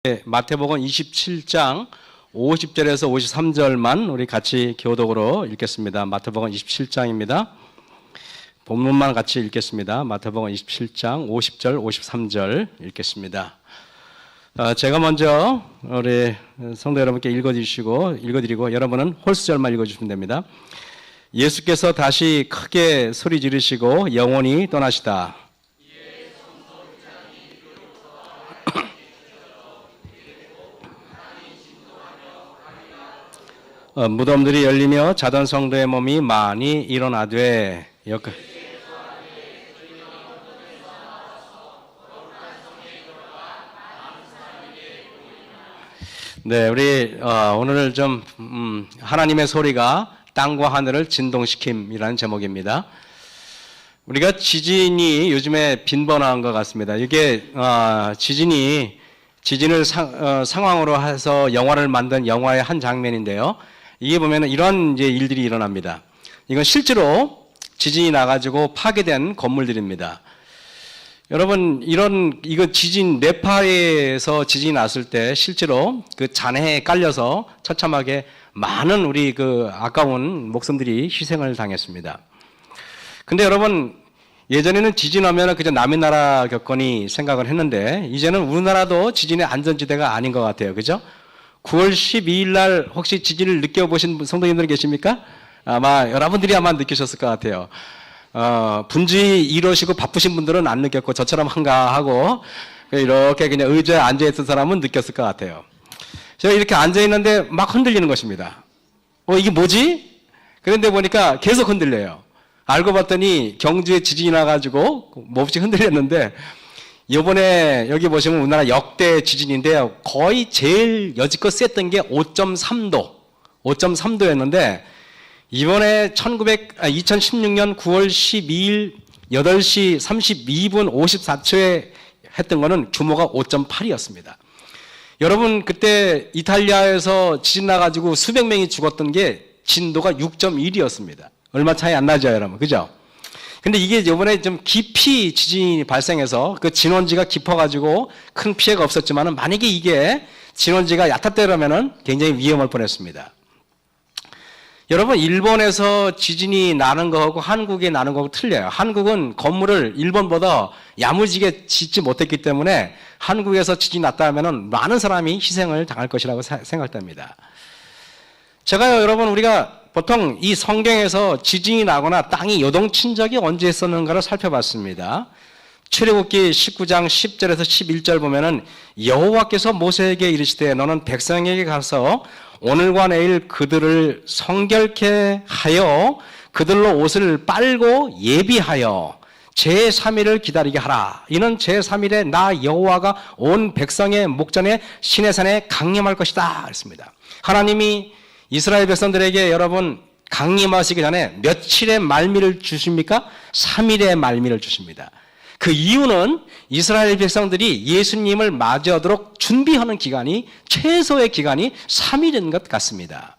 마태복음 27장 50절에서 53절만 우리 같이 교독으로 읽겠습니다. 마태복음 27장입니다. 본문만 같이 읽겠습니다. 마태복음 27장 50절, 53절 읽겠습니다. 제가 먼저 우리 성도 여러분께 읽어드리고 여러분은 홀수절만 읽어주시면 됩니다. 예수께서 다시 크게 소리 지르시고 영원히 떠나시다. 무덤들이 열리며 자던 성도의 몸이 많이 일어나되 네, 우리 오늘 좀 하나님의 소리가 땅과 하늘을 진동시킴이라는 제목입니다. 우리가 지진이 요즘에 빈번한 것 같습니다. 이게 지진을 상황으로 해서 영화를 만든 영화의 한 장면인데요. 이게 보면은 이런 이제 일들이 일어납니다. 이건 실제로 지진이 나가지고 파괴된 건물들입니다. 여러분, 이거 지진, 네팔에서 지진이 났을 때 실제로 그 잔해에 깔려서 처참하게 많은 우리 그 아까운 목숨들이 희생을 당했습니다. 근데 여러분, 예전에는 지진 오면 그저 남의 나라 겪거니 생각을 했는데 이제는 우리나라도 지진의 안전지대가 아닌 것 같아요. 그죠? 9월 12일 날 혹시 지진을 느껴보신 성도님들 계십니까? 아마 여러분들이 아마 느끼셨을 것 같아요. 분주히 일하시고 바쁘신 분들은 안 느꼈고 저처럼 한가하고 이렇게 그냥 의자에 앉아있던 사람은 느꼈을 것 같아요. 제가 이렇게 앉아있는데 막 흔들리는 것입니다. 이게 뭐지? 그런데 보니까 계속 흔들려요. 알고 봤더니 경주에 지진이 나가지고 몹시 흔들렸는데 이번에 여기 보시면 우리나라 역대 지진인데요. 거의 제일 여지껏 셌던 게 5.3도였는데 이번에 2016년 9월 12일 8시 32분 54초에 했던 거는 규모가 5.8이었습니다. 여러분 그때 이탈리아에서 지진 나가지고 수백 명이 죽었던 게 진도가 6.1이었습니다. 얼마 차이 안 나죠, 여러분. 그죠? 근데 이게 이번에 좀 깊이 지진이 발생해서 그 진원지가 깊어가지고 큰 피해가 없었지만은 만약에 이게 진원지가 얕았더라면은 굉장히 위험할 뻔했습니다. 여러분, 일본에서 지진이 나는 거하고 한국에 나는 거하고 틀려요. 한국은 건물을 일본보다 야무지게 짓지 못했기 때문에 한국에서 지진이 났다 하면은 많은 사람이 희생을 당할 것이라고 생각됩니다. 제가요, 여러분, 우리가 보통 이 성경에서 지진이 나거나 땅이 요동친 적이 언제 있었는가를 살펴봤습니다. 출애굽기 19장 10절에서 11절 보면은 여호와께서 모세에게 이르시되 너는 백성에게 가서 오늘과 내일 그들을 성결케 하여 그들로 옷을 빨고 예비하여 제3일을 기다리게 하라. 이는 제3일에 나 여호와가 온 백성의 목전에 시내산에 강림할 것이다 그랬습니다. 하나님이 이스라엘 백성들에게 여러분 강림하시기 전에 며칠의 말미를 주십니까? 3일의 말미를 주십니다. 그 이유는 이스라엘 백성들이 예수님을 맞이하도록 준비하는 기간이 최소의 기간이 3일인 것 같습니다.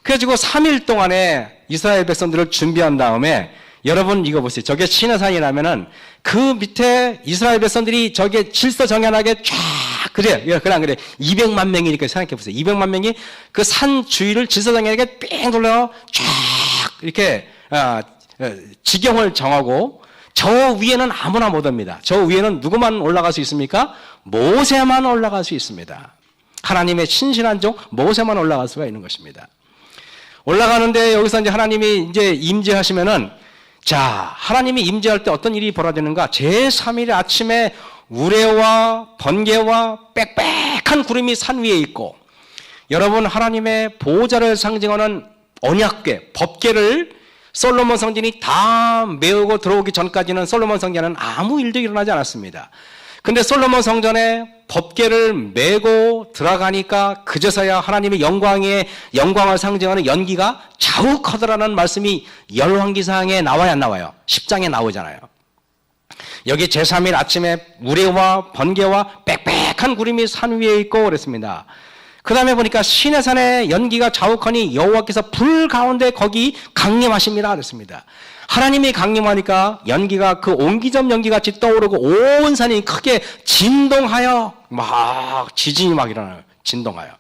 그래가지고 3일 동안에 이스라엘 백성들을 준비한 다음에 여러분 이거 보세요. 저게 시내산이라면은 그 밑에 이스라엘 백성들이 저게 질서정연하게 쫙 그래 200만 명이니까 생각해 보세요. 200만 명이 그 산 주위를 질서정연하게 뺑 돌려 쫙 이렇게 지경을 정하고 저 위에는 아무나 못 옵니다. 저 위에는 누구만 올라갈 수 있습니까? 모세만 올라갈 수 있습니다. 하나님의 신실한 종 모세만 올라갈 수가 있는 것입니다. 올라가는데 여기서 이제 하나님이 이제 임재하시면은 자, 하나님이 임재할 때 어떤 일이 벌어지는가? 제3일 아침에 우레와 번개와 빽빽한 구름이 산 위에 있고 여러분 하나님의 보호자를 상징하는 언약궤, 법궤를 솔로몬 성전이 다 메우고 들어오기 전까지는 솔로몬 성전은 아무 일도 일어나지 않았습니다. 근데 솔로몬 성전에 법궤를 메고 들어가니까 그제서야 하나님의 영광을 상징하는 연기가 자욱하더라는 말씀이 열왕기상에 나와야 안 나와요? 10장에 나오잖아요. 여기 제3일 아침에 우레와 번개와 빽빽한 구름이 산 위에 있고 그랬습니다. 그 다음에 보니까 시내산의 연기가 자욱하니 여호와께서 불 가운데 거기 강림하십니다 그랬습니다. 하나님이 강림하니까 연기가 그 옹기점 연기같이 떠오르고 온 산이 크게 진동하여 막 지진이 막 일어나요. 진동하여.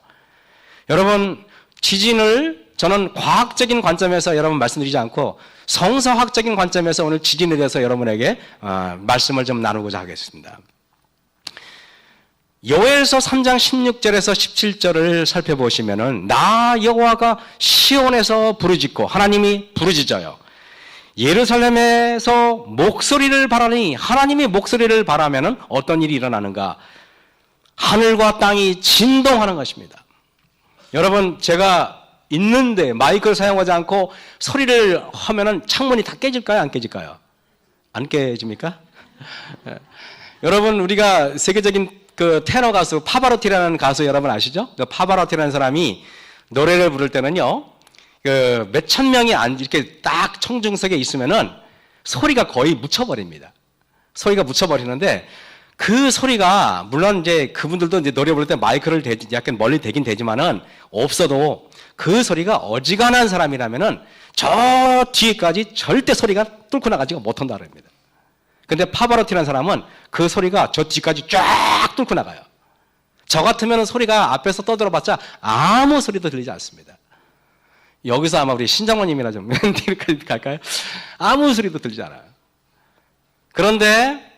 여러분, 지진을 저는 과학적인 관점에서 여러분 말씀드리지 않고 성서학적인 관점에서 오늘 지진에 대해서 여러분에게 말씀을 좀 나누고자 하겠습니다. 요엘서 3장 16절에서 17절을 살펴보시면은 나 여호와가 시온에서 부르짖고 하나님이 부르짖어요. 예루살렘에서 목소리를 바라니 하나님이 목소리를 바라면은 어떤 일이 일어나는가? 하늘과 땅이 진동하는 것입니다. 여러분, 제가 있는데 마이크를 사용하지 않고 소리를 하면은 창문이 다 깨질까요? 안 깨질까요? 안 깨집니까? 여러분, 우리가 세계적인 그 테너 가수 파바로티라는 가수 여러분 아시죠? 그 파바로티라는 사람이 노래를 부를 때는요, 그 몇천 명이 이렇게 딱 청중석에 있으면은 소리가 거의 묻혀버립니다. 소리가 묻혀버리는데 그 소리가 물론 이제 그분들도 이제 노래 부를 때 마이크를 약간 멀리 대긴 되지만은 없어도 그 소리가 어지간한 사람이라면은 저 뒤에까지 절대 소리가 뚫고 나가지가 못한다 그럽니다. 근데 파바로티라는 사람은 그 소리가 저 뒤까지 쫙 뚫고 나가요. 저 같으면 소리가 앞에서 떠들어봤자 아무 소리도 들리지 않습니다. 여기서 아마 우리 신장모님이나 좀 갈까요? 아무 소리도 들리지 않아요. 그런데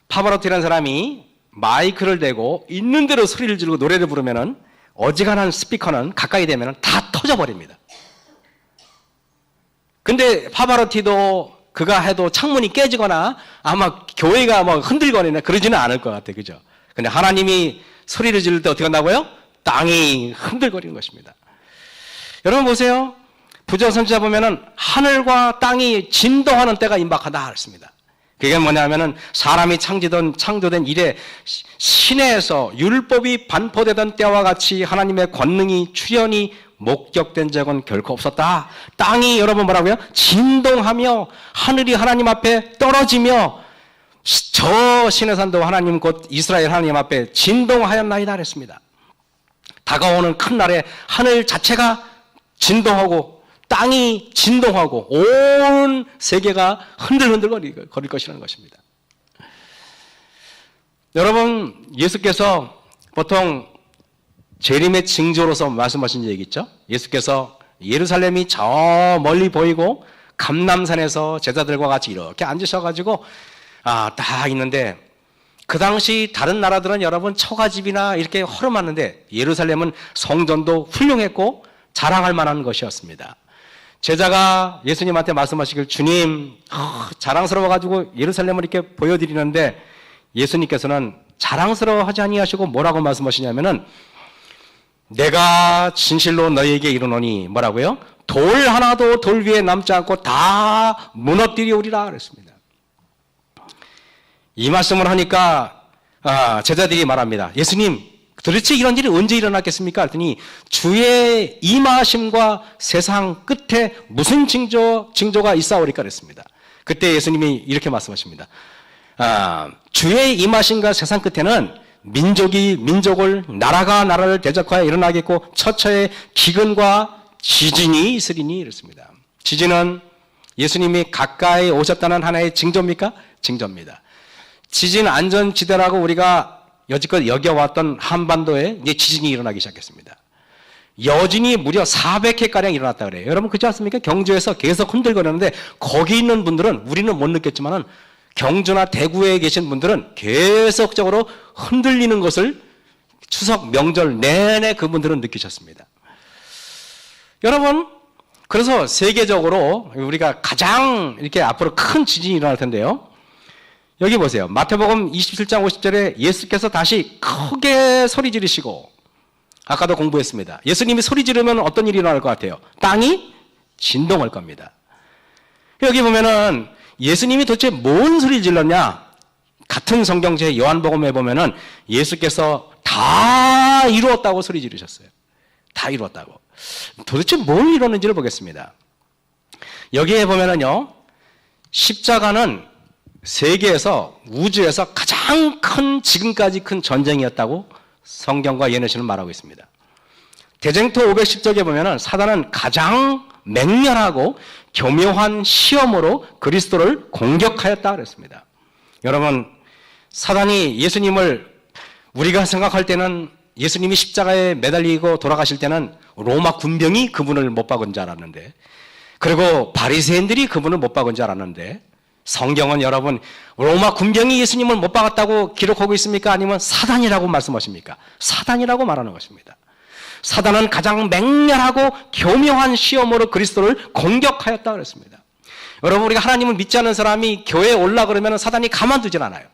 파바로티라는 사람이 마이크를 대고 있는 대로 소리를 지르고 노래를 부르면은 어지간한 스피커는 가까이 되면은 다 터져버립니다. 근데 파바로티도 그가 해도 창문이 깨지거나 아마 교회가 뭐 흔들거리나 그러지는 않을 것 같아요. 그죠? 근데 하나님이 소리를 지를 때 어떻게 한다고요? 땅이 흔들거리는 것입니다. 여러분 보세요. 부정선지자 보면은 하늘과 땅이 진동하는 때가 임박하다 그랬습니다. 그게 뭐냐면은 사람이 창조된 이래 시내에서 율법이 반포되던 때와 같이 하나님의 권능이 출현이 목격된 적은 결코 없었다. 땅이 여러분 뭐라고요? 진동하며 하늘이 하나님 앞에 떨어지며 저 시내산도 하나님 곧 이스라엘 하나님 앞에 진동하였나이다 그랬습니다. 다가오는 큰 날에 하늘 자체가 진동하고 땅이 진동하고 온 세계가 흔들흔들 거릴 것이라는 것입니다. 여러분, 예수께서 보통 재림의 징조로서 말씀하신 얘기 있죠? 예수께서 예루살렘이 저 멀리 보이고 감람산에서 제자들과 같이 이렇게 앉으셔가지고 딱 있는데 그 당시 다른 나라들은 여러분 처가집이나 이렇게 허름했는데 예루살렘은 성전도 훌륭했고 자랑할 만한 것이었습니다. 제자가 예수님한테 말씀하시길 주님 자랑스러워가지고 예루살렘을 이렇게 보여드리는데 예수님께서는 자랑스러워하지 아니하시고 뭐라고 말씀하시냐면은 내가 진실로 너희에게 이르노니 뭐라고요? 돌 하나도 돌 위에 남지 않고 다 무너뜨리오리라 그랬습니다. 이 말씀을 하니까 제자들이 말합니다. 예수님 도대체 이런 일이 언제 일어났겠습니까? 그랬더니 주의 임하심과 세상 끝에 무슨 징조가 있사오리까 그랬습니다. 그때 예수님이 이렇게 말씀하십니다. 주의 임하심과 세상 끝에는 민족이 민족을 나라가 나라를 대적하여 일어나겠고 처처에 기근과 지진이 있으리니 이랬습니다. 지진은 예수님이 가까이 오셨다는 하나의 징조입니까? 징조입니다. 지진 안전지대라고 우리가 여지껏 여겨왔던 한반도에 이제 지진이 일어나기 시작했습니다. 여진이 무려 400회가량 일어났다 그래요. 여러분 그렇지 않습니까? 경주에서 계속 흔들거리는데 거기 있는 분들은 우리는 못 느꼈지만은 경주나 대구에 계신 분들은 계속적으로 흔들리는 것을 추석 명절 내내 그분들은 느끼셨습니다. 여러분, 그래서 세계적으로 우리가 가장 이렇게 앞으로 큰 지진이 일어날 텐데요. 여기 보세요. 마태복음 27장 50절에 예수께서 다시 크게 소리 지르시고 아까도 공부했습니다. 예수님이 소리 지르면 어떤 일이 일어날 것 같아요? 땅이 진동할 겁니다. 여기 보면은 예수님이 도대체 뭔 소리를 질렀냐? 같은 성경제 요한복음에 보면은 예수께서 다 이루었다고 소리 지르셨어요. 다 이루었다고. 도대체 뭘 이뤘는지를 보겠습니다. 여기에 보면은요, 십자가는 세계에서 우주에서 가장 큰 지금까지 큰 전쟁이었다고 성경과 예언서는 말하고 있습니다. 대쟁투 510쪽에 보면은 사단은 가장 맹렬하고 교묘한 시험으로 그리스도를 공격하였다 그랬습니다. 여러분, 사단이 예수님을 우리가 생각할 때는 예수님이 십자가에 매달리고 돌아가실 때는 로마 군병이 그분을 못 박은 줄 알았는데, 그리고 바리새인들이 그분을 못 박은 줄 알았는데, 성경은 여러분 로마 군병이 예수님을 못 박았다고 기록하고 있습니까? 아니면 사단이라고 말씀하십니까? 사단이라고 말하는 것입니다. 사단은 가장 맹렬하고 교묘한 시험으로 그리스도를 공격하였다 그랬습니다. 여러분, 우리가 하나님을 믿지 않는 사람이 교회에 올라 그러면 사단이 가만두질 않아요.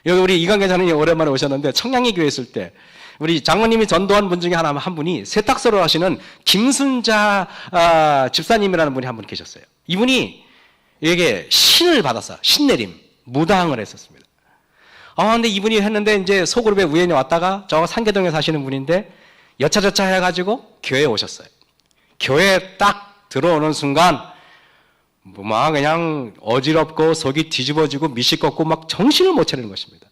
여기 우리 이강계 장로님 오랜만에 오셨는데, 청량리 교회 있을 때 우리 장로님이 전도한 분 중에 한 분이 세탁소를 하시는 김순자 집사님이라는 분이 한 분 계셨어요. 이분이 이게 신을 받았어요. 신내림, 무당을 했었습니다. 근데 이분이 했는데 이제 소그룹에 우연히 왔다가 저 상계동에 사시는 분인데 여차저차 해가지고 교회에 오셨어요. 교회에 딱 들어오는 순간 막 그냥 어지럽고 속이 뒤집어지고 미식겁고 막 정신을 못 차리는 것입니다.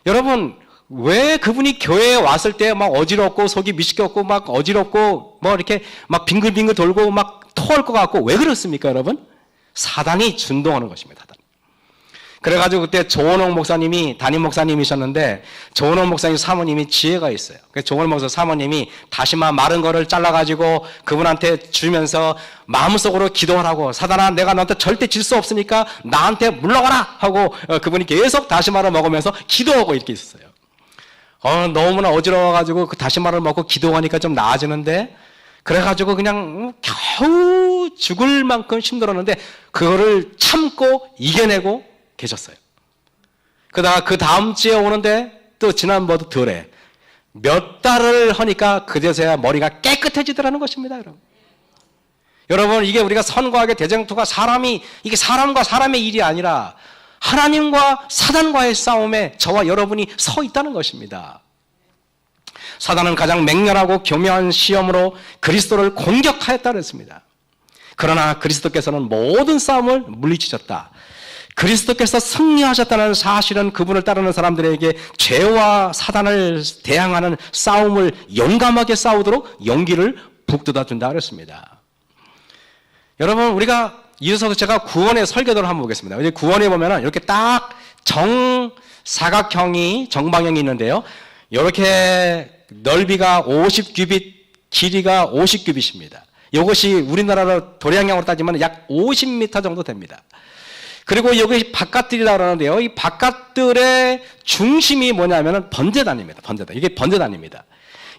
여러분, 왜 그분이 교회에 왔을 때 막 어지럽고 속이 미식겁고 막 어지럽고 뭐 이렇게 막 빙글빙글 돌고 막 토할 것 같고 왜 그렇습니까, 여러분? 사단이 준동하는 것입니다. 사단. 그래가지고 그때 조원옥 목사님이 담임 목사님이셨는데, 조원옥 목사님 사모님이 지혜가 있어요. 그래서 조원옥 목사 사모님이 다시마 마른 거를 잘라가지고 그분한테 주면서 마음속으로 기도하라고, 사단아 내가 너한테 절대 질 수 없으니까 나한테 물러가라 하고 그분이 계속 다시마를 먹으면서 기도하고 이렇게 있었어요. 너무나 어지러워가지고 그 다시마를 먹고 기도하니까 좀 나아지는데, 그래가지고 그냥 겨우 죽을 만큼 힘들었는데 그거를 참고 이겨내고 계셨어요. 그러다가 그 다음 주에 오는데 또 지난번도 덜해. 몇 달을 하니까 그제서야 머리가 깨끗해지더라는 것입니다, 여러분. 여러분, 이게 우리가 선과학의 대쟁투가 이게 사람과 사람의 일이 아니라 하나님과 사단과의 싸움에 저와 여러분이 서 있다는 것입니다. 사단은 가장 맹렬하고 교묘한 시험으로 그리스도를 공격하였다 그랬습니다. 그러나 그리스도께서는 모든 싸움을 물리치셨다. 그리스도께서 승리하셨다는 사실은 그분을 따르는 사람들에게 죄와 사단을 대항하는 싸움을 용감하게 싸우도록 용기를 북돋아 준다 그랬습니다. 여러분, 우리가 이어서 제가 구원의 설계도를 한번 보겠습니다. 이제 구원에 보면은 이렇게 딱 정사각형이 정방형이 있는데요. 이렇게 넓이가 50규빗, 길이가 50규빗입니다. 이것이 우리나라로 도량형으로 따지면 약 50m 정도 됩니다. 그리고 여기 바깥들이라고 그러는데요. 이 바깥들의 중심이 뭐냐면은 번제단입니다. 번제단. 이게 번제단입니다.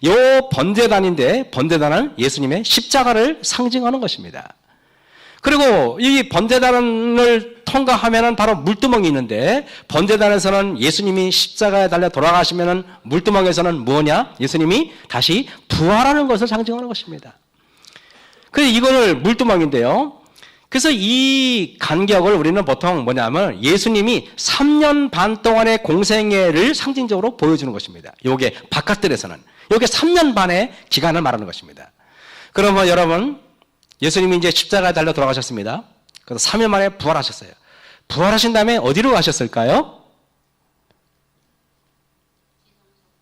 이 번제단인데, 번제단은 예수님의 십자가를 상징하는 것입니다. 그리고 이 번제단을 통과하면은 바로 물두멍이 있는데, 번제단에서는 예수님이 십자가에 달려 돌아가시면은 물두멍에서는 뭐냐? 예수님이 다시 부활하는 것을 상징하는 것입니다. 그래서 이거를 물두멍인데요. 그래서 이 간격을 우리는 보통 뭐냐면 예수님이 3년 반 동안의 공생애를 상징적으로 보여주는 것입니다. 요게 바깥들에서는. 요게 3년 반의 기간을 말하는 것입니다. 그러면 여러분, 예수님이 이제 십자가에 달려 돌아가셨습니다. 그래서 3일 만에 부활하셨어요. 부활하신 다음에 어디로 가셨을까요?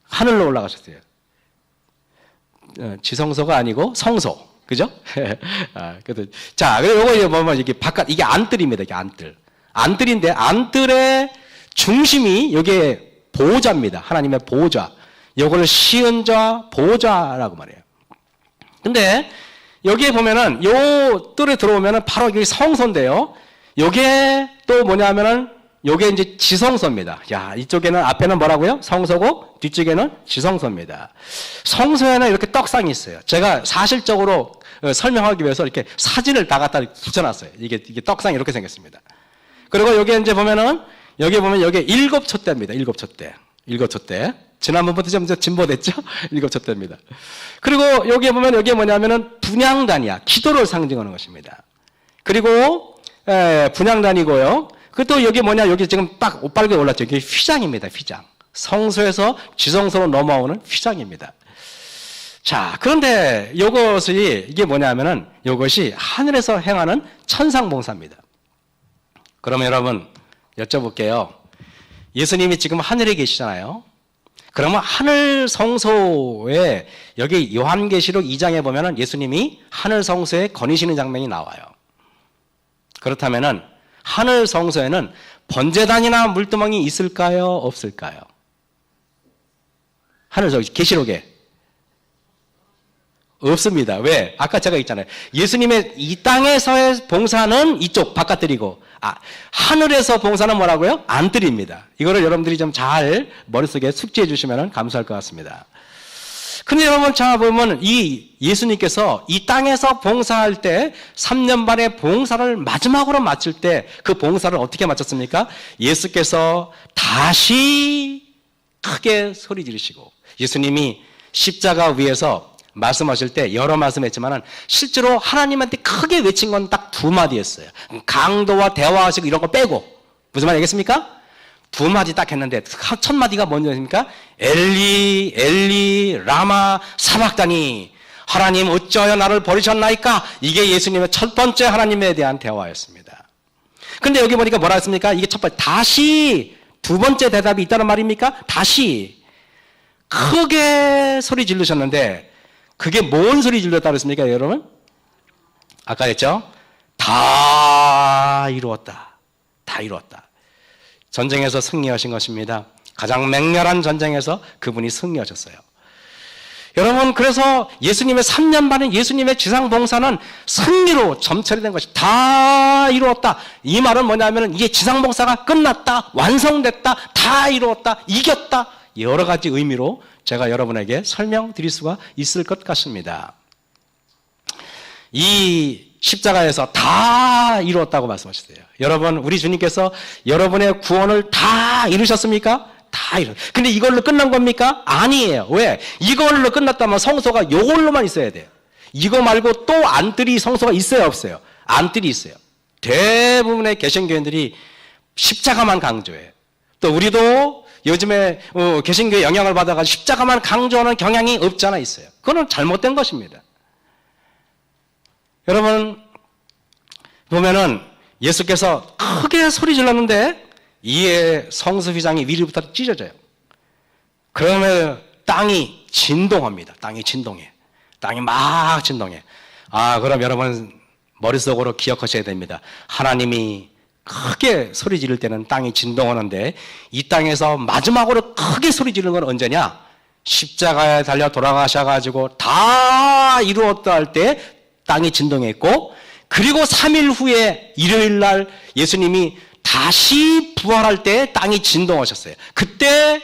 하늘로 올라가셨어요. 지성소가 아니고 성소. 그죠? 자, 요거 보면 이게 바깥, 이게 안뜰입니다. 이게 안뜰. 안뜰인데, 안뜰의 중심이 요게 보호자입니다. 하나님의 보호자. 요걸 시은자, 보호자라고 말해요. 근데, 여기에 보면은, 요 뜰에 들어오면은 바로 여기 성소인데요. 요게 또 뭐냐면은, 요게 이제 지성소입니다. 야, 이쪽에는, 앞에는 뭐라고요? 성소고, 뒤쪽에는 지성소입니다. 성소에는 이렇게 떡상이 있어요. 제가 사실적으로 설명하기 위해서 이렇게 사진을 다 갖다 붙여놨어요. 이게 떡상이 이렇게 생겼습니다. 그리고 여기 이제 보면은, 여기 보면 여기 7촛대입니다. 7촛대. 7촛대. 지난번부터 좀 진보됐죠? 7촛대입니다. 그리고 여기에 보면 여기에 뭐냐면은 분향단이야. 기도를 상징하는 것입니다. 그리고, 분향단이고요. 그또 여기 뭐냐, 여기 지금 딱 옷빨개 올랐죠. 이게 휘장입니다. 휘장. 성소에서 지성소로 넘어오는 휘장입니다. 자, 그런데 이게 뭐냐면은 이것이 하늘에서 행하는 천상봉사입니다. 그러면 여러분 여쭤볼게요. 예수님이 지금 하늘에 계시잖아요. 그러면 하늘 성소에 여기 요한계시록 2장에 보면은 예수님이 하늘 성소에 거니시는 장면이 나와요. 그렇다면은 하늘 성소에는 번제단이나 물두멍이 있을까요? 없을까요? 하늘 성소 계시록에 없습니다. 왜? 아까 제가 있잖아요. 예수님의 이 땅에서의 봉사는 이쪽 바깥들이고 하늘에서 봉사는 뭐라고요? 안뜰입니다. 이거를 여러분들이 좀 잘 머릿속에 숙지해 주시면 감사할 것 같습니다. 근데 여러분 자 보면 이 예수님께서 이 땅에서 봉사할 때 3년 반의 봉사를 마지막으로 마칠 때 그 봉사를 어떻게 마쳤습니까? 예수께서 다시 크게 소리 지르시고 예수님이 십자가 위에서 말씀하실 때 여러 말씀했지만 실제로 하나님한테 크게 외친 건 딱 두 마디였어요. 강도와 대화하시고 이런 거 빼고 무슨 말 알겠습니까? 두 마디 딱 했는데 첫 마디가 뭔지입니까? 엘리 엘리 라마 사박다니 하나님 어찌하여 나를 버리셨나이까? 이게 예수님의 첫 번째 하나님에 대한 대화였습니다. 근데 여기 보니까 뭐라 했습니까? 이게 첫 번째 다시 두 번째 대답이 있다는 말입니까? 다시 크게 소리 지르셨는데 그게 뭔 소리 질렀다고 했습니까, 여러분? 아까 했죠? 다 이루었다. 다 이루었다. 전쟁에서 승리하신 것입니다. 가장 맹렬한 전쟁에서 그분이 승리하셨어요. 여러분, 그래서 예수님의 3년 반의 예수님의 지상봉사는 승리로 점철이 된 것이 다 이루었다. 이 말은 뭐냐면 이게 지상봉사가 끝났다, 완성됐다, 다 이루었다, 이겼다. 여러 가지 의미로 제가 여러분에게 설명드릴 수가 있을 것 같습니다. 이 십자가에서 다 이루었다고 말씀하셨어요. 여러분, 우리 주님께서 여러분의 구원을 다 이루셨습니까? 다 이루었어요. 근데 이걸로 끝난 겁니까? 아니에요. 왜? 이걸로 끝났다면 성소가 이걸로만 있어야 돼요. 이거 말고 또 안뜰이 성소가 있어요, 없어요? 안뜰이 있어요. 대부분의 개신교인들이 십자가만 강조해요. 또 우리도 요즘에 개신교의 영향을 받아가지고 십자가만 강조하는 경향이 없지 않아 있어요. 그건 잘못된 것입니다. 여러분 보면은 예수께서 크게 소리 질렀는데 이에 성소 휘장이 위로부터 찢어져요. 그러면 땅이 진동합니다. 땅이 진동해. 땅이 막 진동해. 그럼 여러분 머릿속으로 기억하셔야 됩니다. 하나님이 크게 소리 지를 때는 땅이 진동하는데 이 땅에서 마지막으로 크게 소리 지르는 건 언제냐? 십자가에 달려 돌아가셔가지고 다 이루었다 할 때 땅이 진동했고, 그리고 3일 후에 일요일 날 예수님이 다시 부활할 때 땅이 진동하셨어요. 그때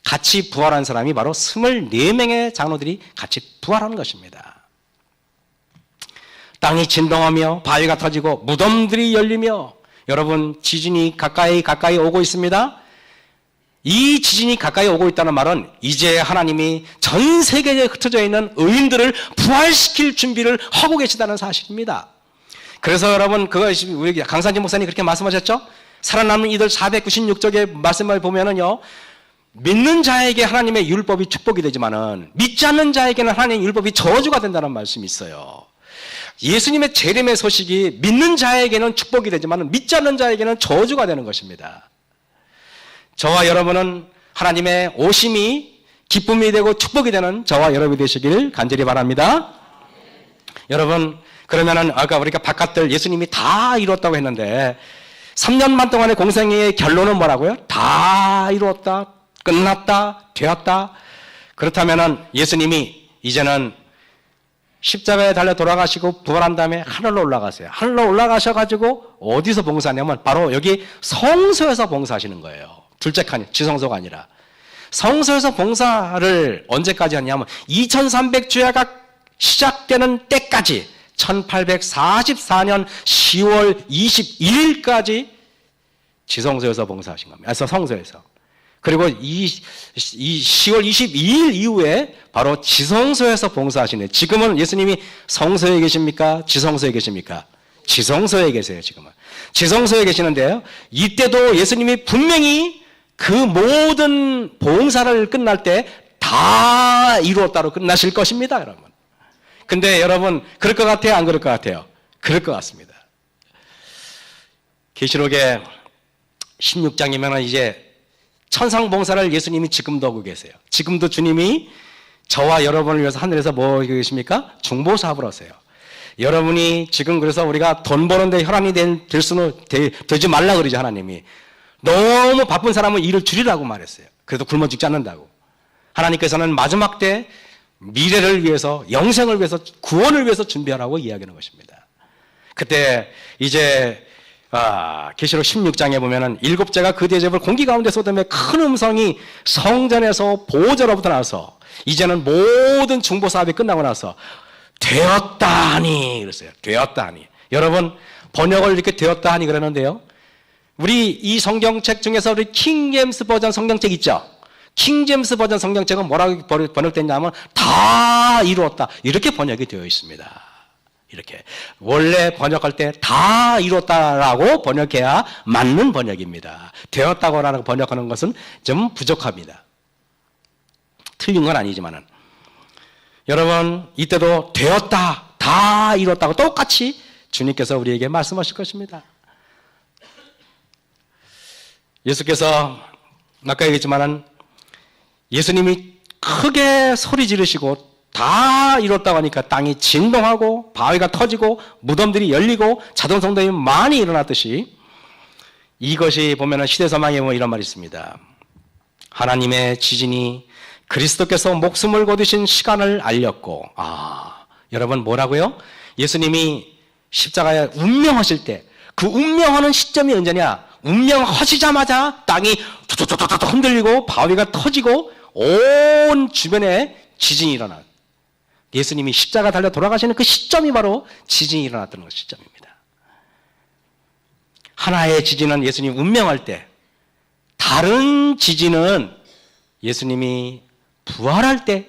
같이 부활한 사람이 바로 24명의 장로들이 같이 부활하는 것입니다. 땅이 진동하며 바위가 터지고 무덤들이 열리며, 여러분 지진이 가까이 오고 있습니다. 이 지진이 가까이 오고 있다는 말은 이제 하나님이 전 세계에 흩어져 있는 의인들을 부활시킬 준비를 하고 계시다는 사실입니다. 그래서 여러분 그것이 우리 강산진 목사님 그렇게 말씀하셨죠? 살아남는 이들 496쪽의 말씀을 보면은요, 믿는 자에게 하나님의 율법이 축복이 되지만은 믿지 않는 자에게는 하나님의 율법이 저주가 된다는 말씀이 있어요. 예수님의 재림의 소식이 믿는 자에게는 축복이 되지만 믿지 않는 자에게는 저주가 되는 것입니다. 저와 여러분은 하나님의 오심이 기쁨이 되고 축복이 되는 저와 여러분이 되시길 간절히 바랍니다. 여러분, 그러면은 아까 우리가 바깥들 예수님이 다 이루었다고 했는데 3년 반 동안의 공생애의 결론은 뭐라고요? 다 이루었다, 끝났다, 되었다. 그렇다면은 예수님이 이제는 십자가에 달려 돌아가시고 부활한 다음에 하늘로 올라가세요. 하늘로 올라가셔가지고 어디서 봉사하냐면 바로 여기 성소에서 봉사하시는 거예요. 둘째 칸이 지성소가 아니라 성소에서 봉사를 언제까지 하냐면 2300주야가 시작되는 때까지 1844년 10월 21일까지 지성소에서 봉사하신 겁니다. 그래서 성소에서. 그리고 이 10월 22일 이후에 바로 지성소에서 봉사하시네요. 지금은 예수님이 성소에 계십니까? 지성소에 계십니까? 지성소에 계세요, 지금은. 지성소에 계시는데요. 이때도 예수님이 분명히 그 모든 봉사를 끝날 때 다 이루었다로 끝나실 것입니다, 여러분. 근데 여러분, 그럴 것 같아요? 안 그럴 것 같아요? 그럴 것 같습니다. 계시록에 16장이면 이제 천상봉사를 예수님이 지금도 하고 계세요. 지금도 주님이 저와 여러분을 위해서 하늘에서 뭐 계십니까? 중보사업을 하세요. 여러분이 지금 그래서 우리가 돈 버는데 혈안이 될 수는 되지 말라 그러죠, 하나님이. 너무 바쁜 사람은 일을 줄이라고 말했어요. 그래도 굶어 죽지 않는다고. 하나님께서는 마지막 때 미래를 위해서, 영생을 위해서, 구원을 위해서 준비하라고 이야기하는 것입니다. 그때 이제 계시록 16장에 보면은 일곱째가 그 대접을 공기 가운데 쏟으며 큰 음성이 성전에서 보호자로부터 나서 이제는 모든 중보 사업이 끝나고 나서 되었다 하니 그랬어요. 되었다 하니. 여러분 번역을 이렇게 되었다 하니 그러는데요. 우리 이 성경책 중에서 우리 킹제임스 버전 성경책 있죠? 킹제임스 버전 성경책은 뭐라고 번역됐냐면 다 이루었다. 이렇게 번역이 되어 있습니다. 이렇게 원래 번역할 때 다 이뤘다라고 번역해야 맞는 번역입니다. 되었다고라고 번역하는 것은 좀 부족합니다. 틀린 건 아니지만은 여러분 이때도 되었다, 다 이뤘다고 똑같이 주님께서 우리에게 말씀하실 것입니다. 예수께서 아까 얘기했지만은 예수님이 크게 소리 지르시고 다 이뤘다고 하니까 땅이 진동하고 바위가 터지고 무덤들이 열리고 자동성도이 많이 일어났듯이 이것이 보면은 시대서망에 보면 이런 말이 있습니다. 하나님의 지진이 그리스도께서 목숨을 거두신 시간을 알렸고 여러분 뭐라고요? 예수님이 십자가에 운명하실 때 그 운명하는 시점이 언제냐? 운명하시자마자 땅이 툭툭툭툭 흔들리고 바위가 터지고 온 주변에 지진이 일어나. 예수님이 십자가 달려 돌아가시는 그 시점이 바로 지진이 일어났던 시점입니다. 하나의 지진은 예수님 운명할 때, 다른 지진은 예수님이 부활할 때.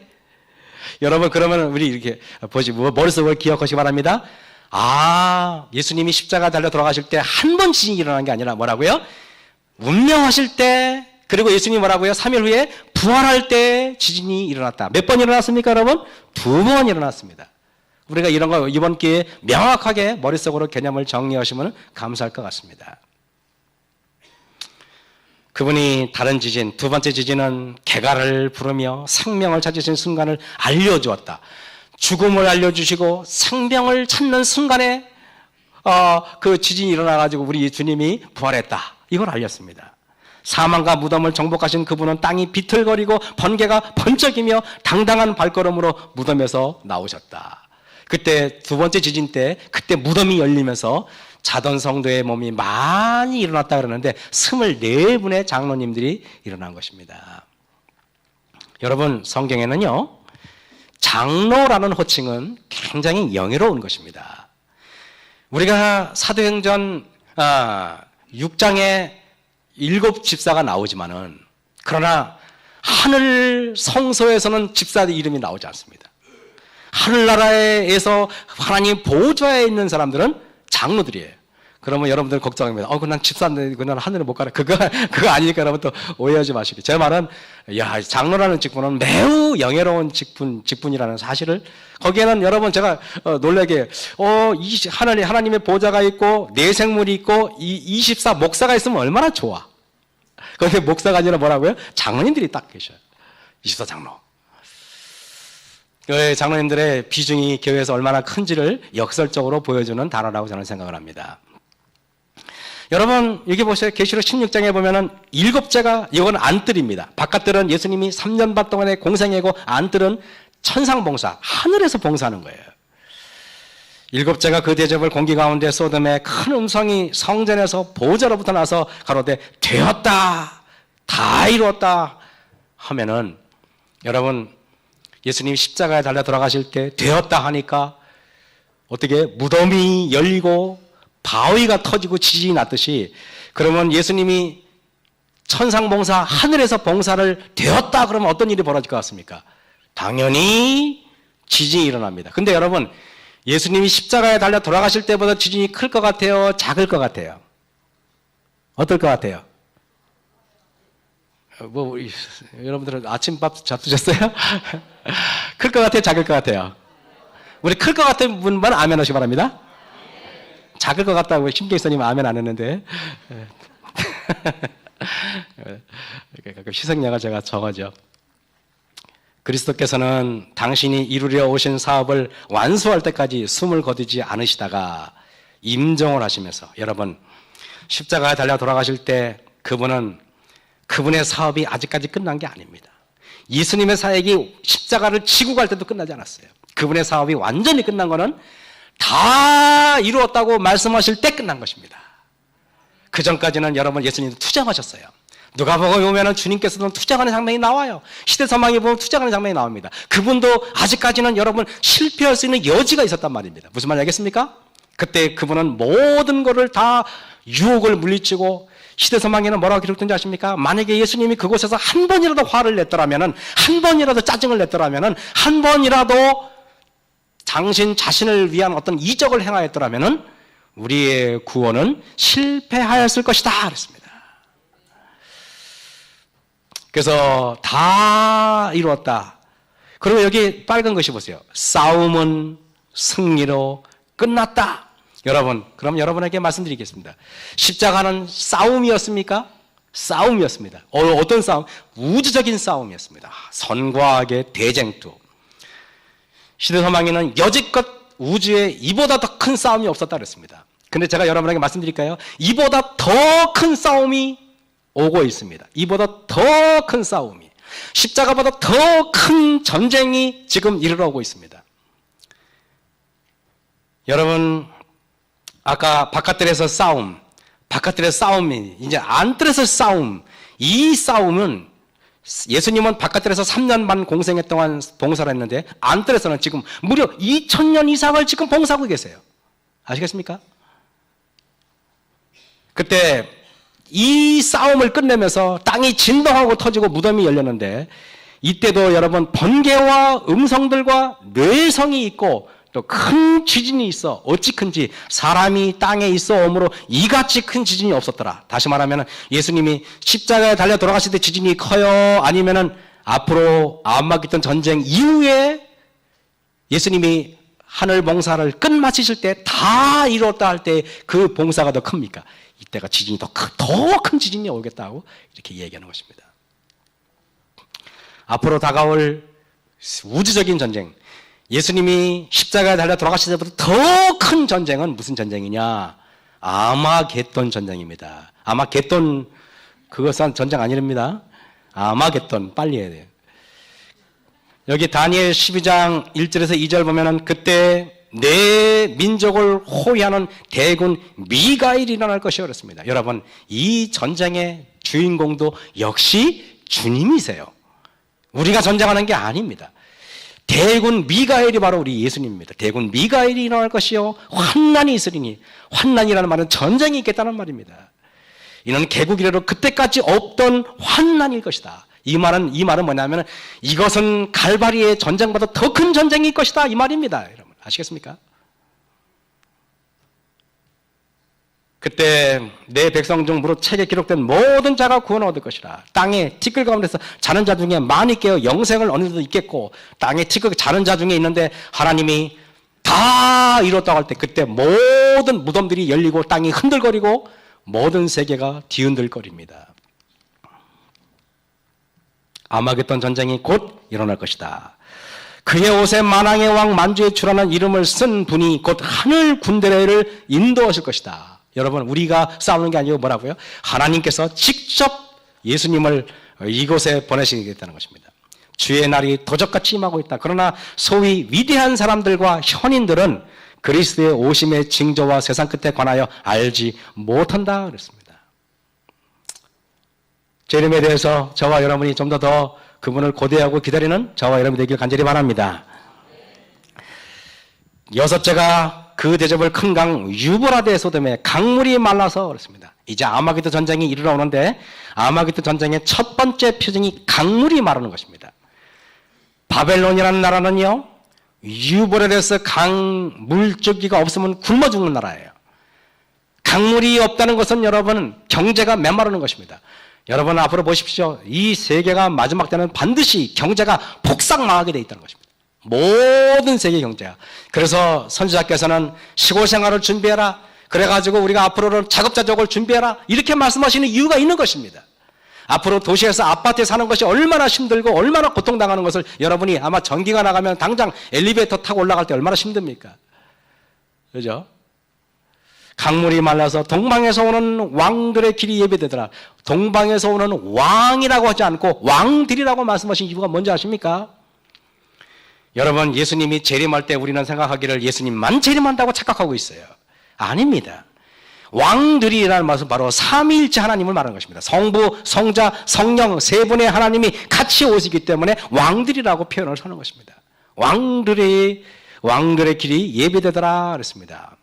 여러분 그러면 우리 이렇게 머릿속으로 기억하시기 바랍니다. 예수님이 십자가 달려 돌아가실 때 한 번 지진이 일어난 게 아니라 뭐라고요? 운명하실 때, 그리고 예수님이 뭐라고요? 3일 후에 부활할 때 지진이 일어났다. 몇 번 일어났습니까, 여러분? 2번 일어났습니다. 우리가 이런 거 이번 기회에 명확하게 머릿속으로 개념을 정리하시면 감사할 것 같습니다. 그분이 다른 지진, 두 번째 지진은 개가를 부르며 생명을 찾으신 순간을 알려주었다. 죽음을 알려주시고 생명을 찾는 순간에 그 지진이 일어나가지고 우리 주님이 부활했다. 이걸 알렸습니다. 사망과 무덤을 정복하신 그분은 땅이 비틀거리고 번개가 번쩍이며 당당한 발걸음으로 무덤에서 나오셨다. 그때 두 번째 지진 때 그때 무덤이 열리면서 자던 성도의 몸이 많이 일어났다 그러는데 24분의 장로님들이 일어난 것입니다. 여러분 성경에는요 장로라는 호칭은 굉장히 영예로운 것입니다. 우리가 사도행전 6장에 7 집사가 나오지만은 그러나 하늘 성소에서는 집사의 이름이 나오지 않습니다. 하늘나라에서 하나님 보좌에 있는 사람들은 장로들이에요. 그러면 여러분들 걱정합니다. 난 집사인데 그냥 하늘에 못 가라. 그거 아니니까 여러분 또 오해하지 마시고. 제 말은 장로라는 직분은 매우 영예로운 직분이라는 사실을 거기에는 여러분 제가 놀라게 하나님의 보좌가 있고 내생물이 있고 24 목사가 있으면 얼마나 좋아. 그런데 목사가 아니라 뭐라고요? 장로님들이 딱 계셔요. 24 장로. 장로님들의 비중이 교회에서 얼마나 큰지를 역설적으로 보여주는 단어라고 저는 생각을 합니다. 여러분 여기 보세요. 계시록 16장에 보면은 7제가 이건 안뜰입니다. 바깥뜰은 예수님이 3년 반 동안의 공생애고 안뜰은 천상봉사, 하늘에서 봉사하는 거예요. 7제가 그 대접을 공기 가운데 쏟음에 큰 음성이 성전에서 보호자로부터 나서 가로되 되었다, 다 이루었다 하면은 여러분 예수님이 십자가에 달려 돌아가실 때 되었다 하니까 어떻게 무덤이 열리고 바위가 터지고 지진이 났듯이 그러면 예수님이 천상봉사 하늘에서 봉사를 되었다 그러면 어떤 일이 벌어질 것 같습니까? 당연히 지진이 일어납니다. 근데 여러분 예수님이 십자가에 달려 돌아가실 때보다 지진이 클 것 같아요? 작을 것 같아요? 어떨 것 같아요? 여러분들은 아침밥 잘 드셨어요? 클 것 같아요? 작을 것 같아요? 우리 클 것 같은 분만 아멘 하시기 바랍니다. 작을 것 같다고 심경사님 아멘 안 했는데 가끔 시성녀가 제가 적어죠. 그리스도께서는 당신이 이루려 오신 사업을 완수할 때까지 숨을 거두지 않으시다가 임종을 하시면서, 여러분, 십자가에 달려 돌아가실 때 그분의 사업이 아직까지 끝난 게 아닙니다. 예수님의 사역이 십자가를 지고 갈 때도 끝나지 않았어요. 그분의 사업이 완전히 끝난 거는 다 이루었다고 말씀하실 때 끝난 것입니다. 그 전까지는 여러분, 예수님도 투정하셨어요. 누가복음에 보면 주님께서는 투정하는 장면이 나와요. 시대서망에 보면 투정하는 장면이 나옵니다. 그분도 아직까지는 여러분 실패할 수 있는 여지가 있었단 말입니다. 무슨 말인지 알겠습니까? 그때 그분은 모든 것을 다 유혹을 물리치고, 시대서망에는 뭐라고 기록된지 아십니까? 만약에 예수님이 그곳에서 한 번이라도 화를 냈더라면은, 한 번이라도 짜증을 냈더라면은, 한 번이라도 당신 자신을 위한 어떤 이적을 행하였더라면은 우리의 구원은 실패하였을 것이다 그랬습니다. 그래서 다 이루었다. 그리고 여기 빨간 것이 보세요. 싸움은 승리로 끝났다. 여러분, 그럼 여러분에게 말씀드리겠습니다. 십자가는 싸움이었습니까? 싸움이었습니다. 어떤 싸움? 우주적인 싸움이었습니다. 선과 악의 대쟁투. 시대서망에는 여지껏 우주에 이보다 더 큰 싸움이 없었다 그랬습니다. 근데 제가 여러분에게 말씀드릴까요? 이보다 더 큰 싸움이 오고 있습니다. 이보다 더 큰 싸움이, 십자가보다 더 큰 전쟁이 지금 이르러오고 있습니다. 여러분, 아까 바깥들에서 싸움, 바깥들에서 싸움이 이제 안뜰에서 싸움, 이 싸움은 예수님은 바깥들에서 3년 반 공생애 동안 봉사를 했는데 안뜰에서는 지금 무려 2000년 이상을 지금 봉사하고 계세요. 아시겠습니까? 그때 이 싸움을 끝내면서 땅이 진동하고 터지고 무덤이 열렸는데, 이때도 여러분 번개와 음성들과 뇌성이 있고 또 큰 지진이 있어. 어찌 큰지 사람이 땅에 있어 오므로 이같이 큰 지진이 없었더라. 다시 말하면 예수님이 십자가에 달려 돌아가실 때 지진이 커요? 아니면은 앞으로 암막있던 전쟁 이후에 예수님이 하늘 봉사를 끝마치실 때 다 이뤘다 할 때 그 봉사가 더 큽니까? 이때가 지진이 더 큰 지진이 오겠다고 이렇게 얘기하는 것입니다. 앞으로 다가올 우주적인 전쟁, 예수님이 십자가에 달려 돌아가실 때보다 더 큰 전쟁은 무슨 전쟁이냐? 아마겟돈 전쟁입니다. 아마겟돈, 그것은 전쟁 아니랍니다. 아마겟돈, 빨리 해야 돼요. 여기 다니엘 12장 1절에서 2절 보면은 그때 내 민족을 호위하는 대군 미가엘이 일어날 것이요 그랬습니다. 여러분, 이 전쟁의 주인공도 역시 주님이세요. 우리가 전쟁하는 게 아닙니다. 대군 미가엘이 바로 우리 예수님입니다. 대군 미가엘이 일어날 것이요 환난이 있으리니, 환난이라는 말은 전쟁이 있겠다는 말입니다. 이는 개국 이래로 그때까지 없던 환난일 것이다. 이 말은 뭐냐면 이것은 갈바리의 전쟁보다 더 큰 전쟁일 것이다 이 말입니다. 여러분 아시겠습니까? 그때 내 백성 중 무릇 책에 기록된 모든 자가 구원을 얻을 것이라. 땅에 티끌 가운데서 자는 자 중에 많이 깨어 영생을 얻는 자도 있겠고, 땅에 티끌 자는 자 중에 있는데 하나님이 다 이뤘다고 할 때 그때 모든 무덤들이 열리고 땅이 흔들거리고 모든 세계가 뒤흔들거립니다. 아마겟돈 전쟁이 곧 일어날 것이다. 그의 옷에 만왕의 왕 만주의 주라는 이름을 쓴 분이 곧 하늘 군대를 인도하실 것이다. 여러분, 우리가 싸우는 게 아니고 뭐라고요? 하나님께서 직접 예수님을 이곳에 보내시겠다는 것입니다. 주의 날이 도적같이 임하고 있다. 그러나 소위 위대한 사람들과 현인들은 그리스도의 오심의 징조와 세상 끝에 관하여 알지 못한다 그랬습니다. 제 이름에 대해서 저와 여러분이 좀 더 그분을 고대하고 기다리는 저와 여러분이 되길 간절히 바랍니다. 여섯째가 그 대접을 큰 강 유브라데 소돔에 강물이 말라서 그렇습니다. 이제 아마겟돈 전쟁이 이르러 오는데 아마겟돈 전쟁의 첫 번째 표징이 강물이 마르는 것입니다. 바벨론이라는 나라는요, 유브라데스 강 물줄기가 없으면 굶어 죽는 나라예요. 강물이 없다는 것은 여러분 경제가 메마르는 것입니다. 여러분 앞으로 보십시오. 이 세계가 마지막 때는 반드시 경제가 폭삭 망하게 되어 있다는 것입니다. 모든 세계 경제가. 그래서 선지자께서는 시골 생활을 준비해라. 그래가지고 우리가 앞으로는 자급자족을 준비해라. 이렇게 말씀하시는 이유가 있는 것입니다. 앞으로 도시에서 아파트에 사는 것이 얼마나 힘들고 얼마나 고통당하는 것을 여러분이 아마 전기가 나가면 당장 엘리베이터 타고 올라갈 때 얼마나 힘듭니까? 그죠? 강물이 말라서 동방에서 오는 왕들의 길이 예배되더라. 동방에서 오는 왕이라고 하지 않고 왕들이라고 말씀하신 이유가 뭔지 아십니까? 여러분, 예수님이 재림할 때 우리는 생각하기를 예수님만 재림한다고 착각하고 있어요. 아닙니다. 왕들이라는 말은 바로 삼위일체 하나님을 말하는 것입니다. 성부, 성자, 성령 세 분의 하나님이 같이 오시기 때문에 왕들이라고 표현을 하는 것입니다. 왕들의 길이 예배되더라 그랬습니다.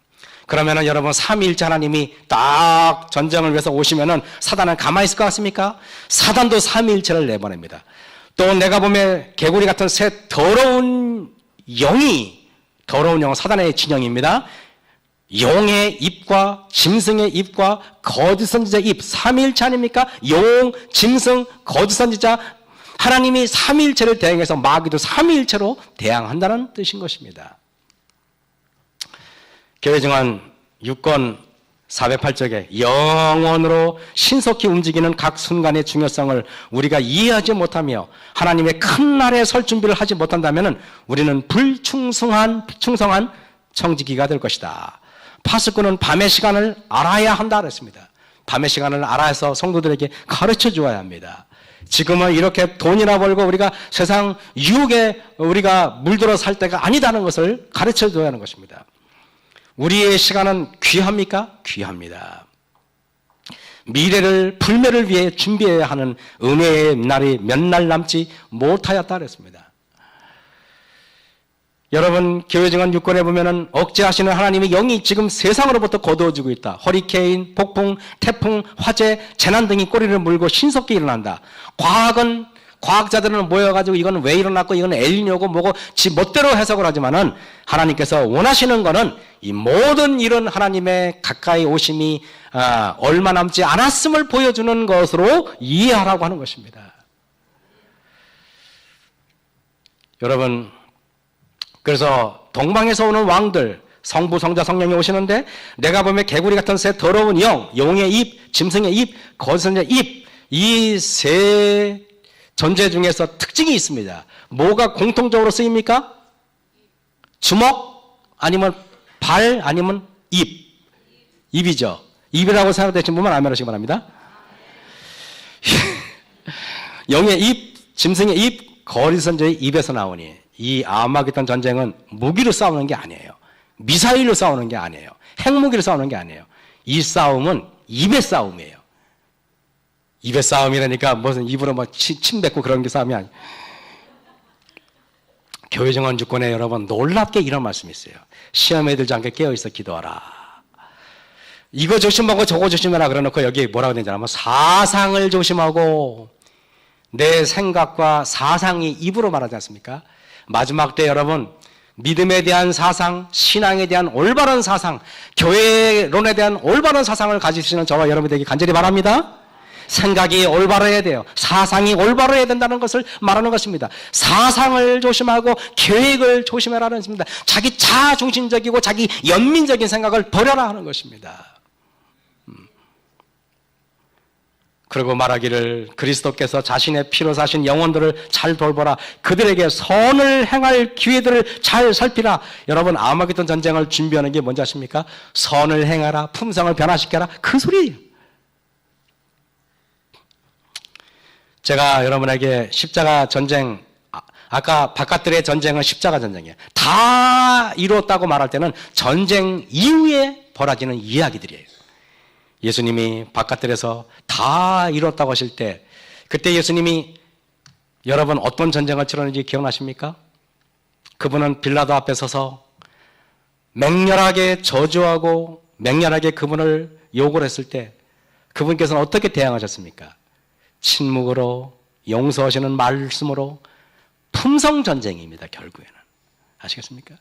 그러면은 여러분, 삼위일체 하나님이 딱 전쟁을 위해서 오시면은 사단은 가만히 있을 것 같습니까? 사단도 삼위일체를 내보냅니다. 또 내가 보면 개구리 같은 새 더러운 영은 사단의 진영입니다. 용의 입과 짐승의 입과 거짓 선지자의 입, 삼위일체 아닙니까? 용, 짐승, 거짓 선지자, 하나님이 삼위일체를 대항해서 마귀도 삼위일체로 대항한다는 뜻인 것입니다. 교회증언 6권 408쪽에 영원으로 신속히 움직이는 각 순간의 중요성을 우리가 이해하지 못하며 하나님의 큰 날에 설 준비를 하지 못한다면 우리는 불충성한 청지기가 될 것이다. 파수꾼은 밤의 시간을 알아야 한다 그랬습니다. 밤의 시간을 알아서 성도들에게 가르쳐 주어야 합니다. 지금은 이렇게 돈이나 벌고 우리가 세상 유혹에 우리가 물들어 살 때가 아니다는 것을 가르쳐 줘야 하는 것입니다. 우리의 시간은 귀합니까? 귀합니다. 불매를 위해 준비해야 하는 은혜의 날이 몇 날 남지 못하였다 그랬습니다. 여러분, 교회증언 6권에 보면은 억제하시는 하나님의 영이 지금 세상으로부터 거두어지고 있다. 허리케인, 폭풍, 태풍, 화재, 재난 등이 꼬리를 물고 신속히 일어난다. 과학자들은 모여가지고 이건 왜 일어났고 이건 엘니뇨고 뭐고 지 멋대로 해석을 하지만은 하나님께서 원하시는 거는 이 모든 이런 하나님의 가까이 오심이 얼마 남지 않았음을 보여주는 것으로 이해하라고 하는 것입니다. 여러분, 그래서 동방에서 오는 왕들, 성부, 성자, 성령이 오시는데 내가 보면 개구리 같은 새 더러운 영, 용의 입, 짐승의 입, 거짓 선지자의 입, 이 세 존재 중에서 특징이 있습니다. 뭐가 공통적으로 쓰입니까? 주먹 아니면 발 아니면 입. 입이죠. 입이라고 생각되시는 분만 아멘하시기 바랍니다. 영의 입, 짐승의 입, 거짓 선지자의 입에서 나오니 이 아마겟돈 전쟁은 무기로 싸우는 게 아니에요. 미사일로 싸우는 게 아니에요. 핵무기로 싸우는 게 아니에요. 이 싸움은 입의 싸움이에요. 입의 싸움이라니까 무슨 입으로 뭐 침 뱉고 그런 게 싸움이 아니에요. 교회증언 6권에 여러분 놀랍게 이런 말씀이 있어요. 시험에 들지 않게 깨어있어 기도하라. 이거 조심하고 저거 조심해라 그래놓고 여기 뭐라고 되는지 알면 사상을 조심하고 내 생각과 사상이 입으로 말하지 않습니까? 마지막 때 여러분 믿음에 대한 사상, 신앙에 대한 올바른 사상, 교회론에 대한 올바른 사상을 가지시는 저와 여러분들에게 간절히 바랍니다. 생각이 올바르야 돼요. 사상이 올바르야 된다는 것을 말하는 것입니다. 사상을 조심하고 계획을 조심해라는 것입니다. 자기 자중심적이고 자기 연민적인 생각을 버려라 하는 것입니다. 그리고 말하기를 그리스도께서 자신의 피로 사신 영혼들을 잘 돌보라. 그들에게 선을 행할 기회들을 잘 살피라. 여러분, 아마겟돈 전쟁을 준비하는 게 뭔지 아십니까? 선을 행하라, 품성을 변화시켜라. 그 소리예요. 제가 여러분에게 십자가 전쟁, 아까 바깥들의 전쟁은 십자가 전쟁이에요. 다 이루었다고 말할 때는 전쟁 이후에 벌어지는 이야기들이에요. 예수님이 바깥들에서 다 이뤘다고 하실 때 그때 예수님이 여러분 어떤 전쟁을 치렀는지 기억나십니까? 그분은 빌라도 앞에 서서 맹렬하게 저주하고 맹렬하게 그분을 욕을 했을 때 그분께서는 어떻게 대항하셨습니까? 침묵으로 용서하시는 말씀으로 품성전쟁입니다. 결국에는. 아시겠습니까?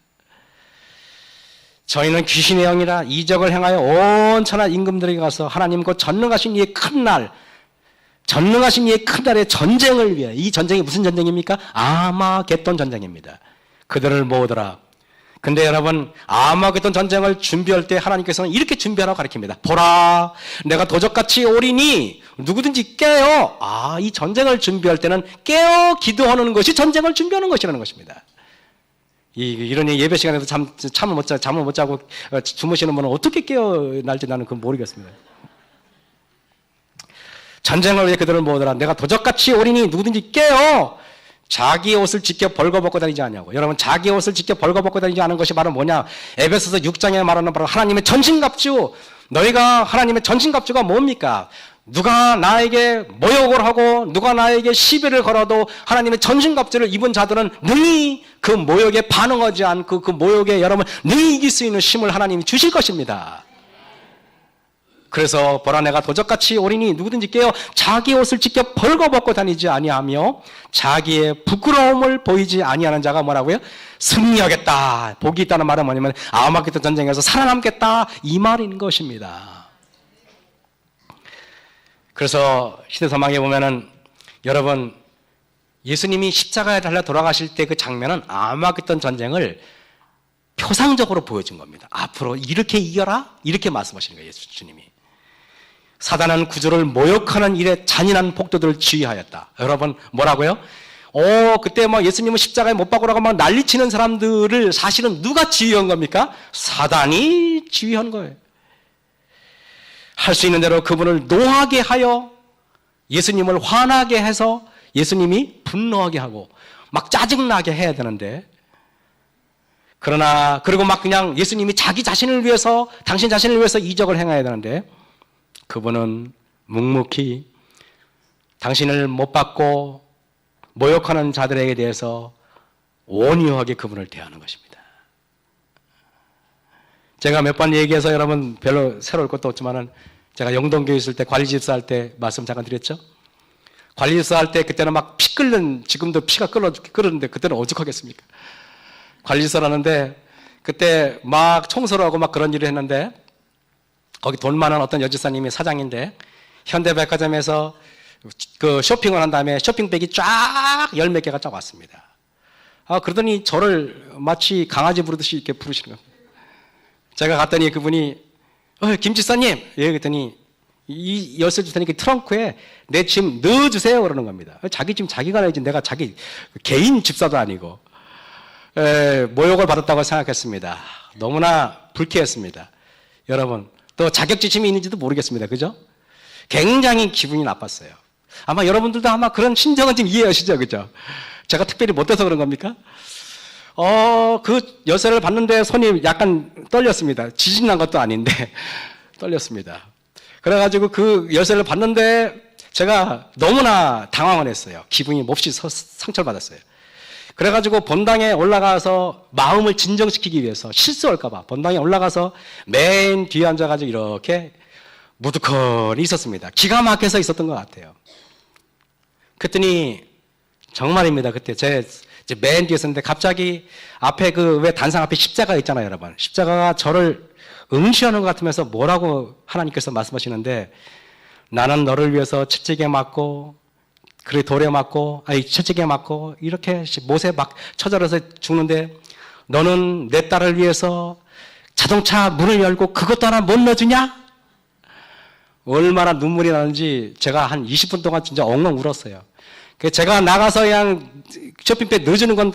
저희는 귀신의 영이라 이적을 행하여 온 천하 임금들에게 가서 하나님 곧 전능하신 이의 큰 날, 전능하신 이의 큰 날의 전쟁을 위해, 이 전쟁이 무슨 전쟁입니까? 아마겟돈 전쟁입니다. 그들을 모으더라. 근데 여러분, 아마겟돈 전쟁을 준비할 때 하나님께서는 이렇게 준비하라고 가르칩니다. 보라, 내가 도적같이 오리니 누구든지 깨어. 이 전쟁을 준비할 때는 깨어 기도하는 것이 전쟁을 준비하는 것이라는 것입니다. 이런 예배 시간에도 잠을 못 자고 주무시는 분은 어떻게 깨어날지 나는 그건 모르겠습니다. 전쟁을 위해 그들을 모으더라. 내가 도적같이 오리니 누구든지 깨어. 자기 옷을 직접 벌거벗고 다니지 않냐고. 여러분, 자기 옷을 직접 벌거벗고 다니지 않은 것이 바로 뭐냐? 에베소서 6장에 말하는 바로 하나님의 전신갑주. 너희가 하나님의 전신갑주가 뭡니까? 누가 나에게 모욕을 하고 누가 나에게 시비를 걸어도 하나님의 전신갑주를 입은 자들은 능히 그 모욕에 반응하지 않고 그 모욕에 여러분 능히 이길 수 있는 힘을 하나님이 주실 것입니다. 그래서 보라, 내가 도적같이 오리니 누구든지 깨어 자기 옷을 직접 벌거벗고 다니지 아니하며 자기의 부끄러움을 보이지 아니하는 자가 뭐라고요? 승리하겠다. 복이 있다는 말은 뭐냐면 아마겟돈 전쟁에서 살아남겠다, 이 말인 것입니다. 그래서 시대사망에 보면은 여러분, 예수님이 십자가에 달려 돌아가실 때 그 장면은 아마겟돈 전쟁을 표상적으로 보여준 겁니다. 앞으로 이렇게 이겨라, 이렇게 말씀하시는 거예요, 예수님이. 사단은 구주를 모욕하는 일에 잔인한 폭도들을 지휘하였다. 여러분, 뭐라고요? 그때 막 예수님은 십자가에 못 박으라고 막 난리치는 사람들을 사실은 누가 지휘한 겁니까? 사단이 지휘한 거예요. 할 수 있는 대로 그분을 노하게 하여 예수님을 화나게 해서 예수님이 분노하게 하고 막 짜증나게 해야 되는데, 그러나 그리고 막 그냥 예수님이 자기 자신을 위해서, 당신 자신을 위해서 이적을 행해야 되는데 그분은 묵묵히 당신을 못 받고 모욕하는 자들에게 대해서 온유하게 그분을 대하는 것입니다. 제가 몇 번 얘기해서 여러분 별로 새로울 것도 없지만은, 제가 영동교회 있을 때 관리집사 할 때 말씀 잠깐 드렸죠? 관리집사 할 때 그때는 막 피 끓는, 지금도 피가 끓는데 그때는 오죽하겠습니까? 관리집사라는데 그때 막 청소를 하고 막 그런 일을 했는데, 거기 돈 많은 어떤 여집사님이 사장인데 현대백화점에서 그 쇼핑을 한 다음에 쇼핑백이 쫙 열 몇 개가 쫙 왔습니다. 그러더니 저를 마치 강아지 부르듯이 이렇게 부르시는 겁니다. 제가 갔더니 그분이 김 집사님, 예, 그랬더니 이 열쇠 줄 테니까 트렁크에 내 짐 넣어주세요 그러는 겁니다. 자기 짐 자기가 내야지, 내가 자기 개인 집사도 아니고. 모욕을 받았다고 생각했습니다. 너무나 불쾌했습니다. 여러분, 또 자격지심이 있는지도 모르겠습니다. 그죠? 굉장히 기분이 나빴어요. 아마 여러분들도 아마 그런 심정은 좀 이해하시죠? 그죠? 제가 특별히 못해서 그런 겁니까? 그 열쇠를 받는데 손이 약간 떨렸습니다. 지진 난 것도 아닌데 떨렸습니다. 그래가지고 그 열쇠를 받는데 제가 너무나 당황을 했어요. 기분이 몹시 상처를 받았어요. 그래가지고 본당에 올라가서 마음을 진정시키기 위해서, 실수할까봐 본당에 올라가서 맨 뒤에 앉아가지고 이렇게 무두커니 있었습니다. 기가 막혀서 있었던 것 같아요. 그랬더니 정말입니다. 그때 제 맨 뒤에 있었는데 갑자기 앞에 왜 단상 앞에 십자가 있잖아요, 여러분. 십자가가 저를 응시하는 것 같으면서 뭐라고 하나님께서 말씀하시는데, 나는 너를 위해서 채찍에 맞고 그래 돌에 맞고 채찍에 맞고 이렇게 못에 막 쳐져서 죽는데 너는 내 딸을 위해서 자동차 문을 열고 그것도 하나 못 넣어주냐? 얼마나 눈물이 나는지 제가 한 20분 동안 진짜 엉엉 울었어요. 제가 나가서 그냥 쇼핑백 넣어주는 건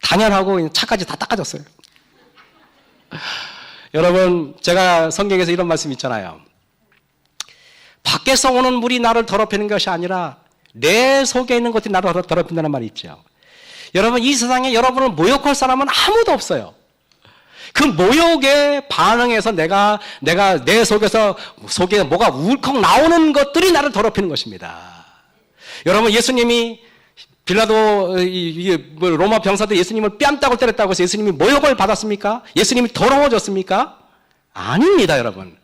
당연하고 차까지 다 닦아줬어요. 여러분, 제가 성경에서 이런 말씀 있잖아요. 밖에서 오는 물이 나를 더럽히는 것이 아니라 내 속에 있는 것이 나를 더럽힌다는 말이 있죠. 여러분, 이 세상에 여러분을 모욕할 사람은 아무도 없어요. 그 모욕에 반응해서 내가 내 속에 뭐가 울컥 나오는 것들이 나를 더럽히는 것입니다. 여러분, 예수님이 빌라도 로마 병사들 예수님을 뺨따고 때렸다고 해서 예수님이 모욕을 받았습니까? 예수님이 더러워졌습니까? 아닙니다, 여러분.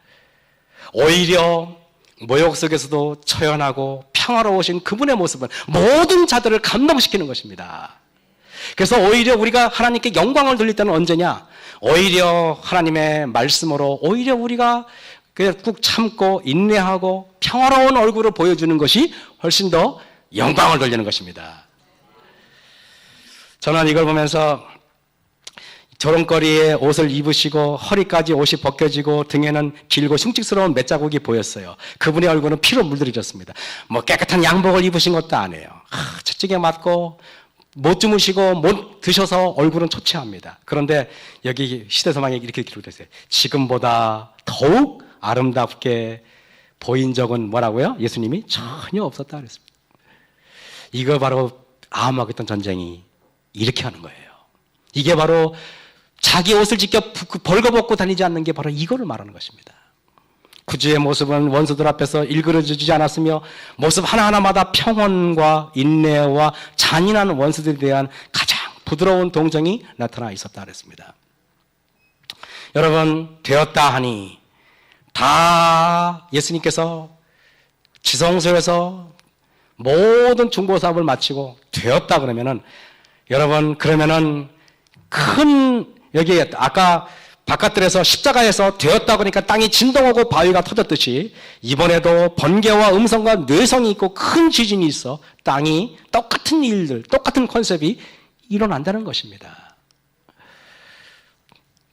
오히려 모욕 속에서도 처연하고 평화로우신 그분의 모습은 모든 자들을 감동시키는 것입니다. 그래서 오히려 우리가 하나님께 영광을 돌릴 때는 언제냐? 오히려 하나님의 말씀으로 오히려 우리가 그냥 꾹 참고 인내하고 평화로운 얼굴을 보여주는 것이 훨씬 더 영광을 돌리는 것입니다. 저는 이걸 보면서 조롱거리에 옷을 입으시고 허리까지 옷이 벗겨지고 등에는 길고 흉측스러운 맷자국이 보였어요. 그분의 얼굴은 피로 물들여졌습니다. 뭐 깨끗한 양복을 입으신 것도 아니에요. 채찍에 맞고 못 주무시고 못 드셔서 얼굴은 초췌합니다. 그런데 여기 시대서방에 이렇게 기록됐어요. 지금보다 더욱 아름답게 보인 적은 뭐라고요? 예수님이 전혀 없었다 그랬습니다. 이거 바로 아마겟돈 전쟁이 이렇게 하는 거예요. 이게 바로 자기 옷을 지켜 벌거벗고 다니지 않는 게 바로 이거를 말하는 것입니다. 구주의 모습은 원수들 앞에서 일그러지지 않았으며 모습 하나하나마다 평온과 인내와 잔인한 원수들에 대한 가장 부드러운 동정이 나타나 있었다 그랬습니다. 여러분, 되었다 하니 다 예수님께서 지성소에서 모든 중보사업을 마치고 되었다 그러면은 여러분, 그러면은 큰 여기 아까 바깥들에서 십자가에서 되었다 그러니까 땅이 진동하고 바위가 터졌듯이 이번에도 번개와 음성과 뇌성이 있고 큰 지진이 있어 땅이 똑같은 일들, 똑같은 컨셉이 일어난다는 것입니다.